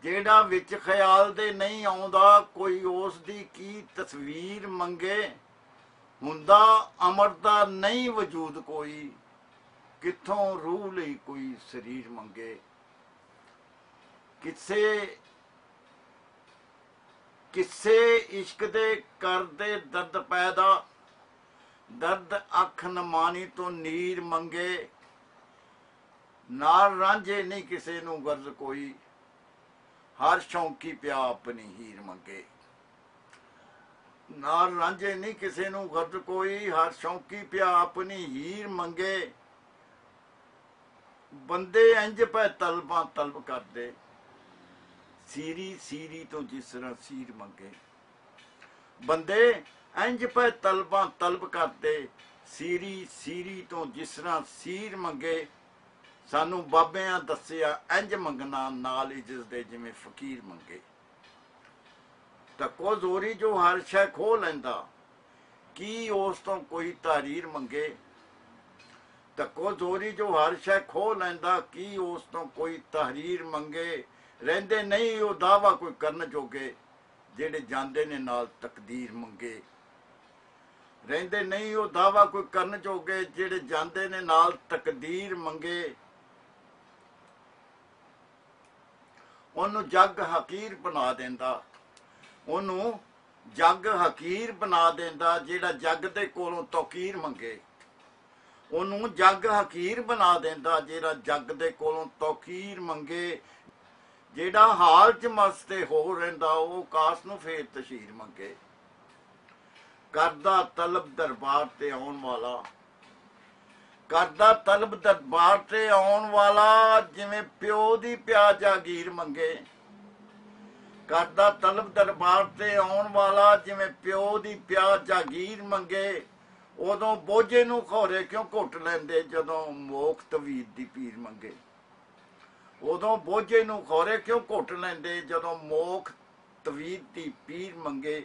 जेड़ा विच ख्याल दे नहीं आउंदा, कोई उस दी की तस्वीर मंगे। हुंदा अमर दा नहीं वजूद कोई, कित्थों रूह लई कोई शरीर मंगे। किसे किसे इश्क दे करदे दर्द पैदा, दर्द अख नमानी तो नीर मंगे। नाल रांझे नहीं किसे नू गर्ज कोई, हर शौकी पिया अपनी हीर मंगे। नाल रांझे नहीं किसे नू गर्ज कोई, हर शौकी पिया अपनी हीर मंगे। बंदे इंज पै तलबां तलब करदे, सीरी सीरी तो जिस तरह सीर मंगे। बंदे इंज पै तलबां तलब करदे, सीरी सीरी तो जिस तरह सीर मंगे। सानू बाबियां दसिया इंज मंगना, नाल इज्जत दे जिवें फकीर मंगे। तको जोरी जो हर शै खो लैंदा, की उस तो कोई तहरीर मंगे। तको जोरी जो हर शै खो लैंदा, की उस तो कोई तहरीर मंगे। रहिंदे नहीं वो दावा कोई करन जोगे, जेड़े जांदे ने नाल तकदीर मंगे। रहिंदे नहीं वो दावा कोई करन जोगे, जेड़े जांदे ने नाल तकदीर मंगे। ਉਹਨੂੰ जग हकीर बना देंदा, ਉਹਨੂੰ जग हकीर बना देंदा, ਜਿਹੜਾ जग ਦੇ ਕੋਲੋਂ तौकीर मंगे। ਉਹਨੂੰ जग हकीर बना देंदा, ਜਿਹੜਾ जग ਦੇ ਕੋਲੋਂ तौकीर मंगे। ਜਿਹੜਾ हाल च मस्ते हो ਰਹਿੰਦਾ, ਉਹ ਕਾਸ ਨੂੰ ਫੇਰ तशीर मंगे। करदा तलब दरबार ते आउण वाला, करदा तलब दरबार ते आउण वाला, जिवें प्यो दी प्या जागीर मंगे। करदा तलब दरबार ते आउण वाला, जिवें प्यो दी प्या जागीर मंगे। उदों बोझे नूं खौरे क्यों घुट लैंदे, जदों मोख तवीद दी पीर मंगे। उदों बोझे नूं खौरे क्यों घुट लैंदे, जदों मोख तवीद दी पीर मंगे।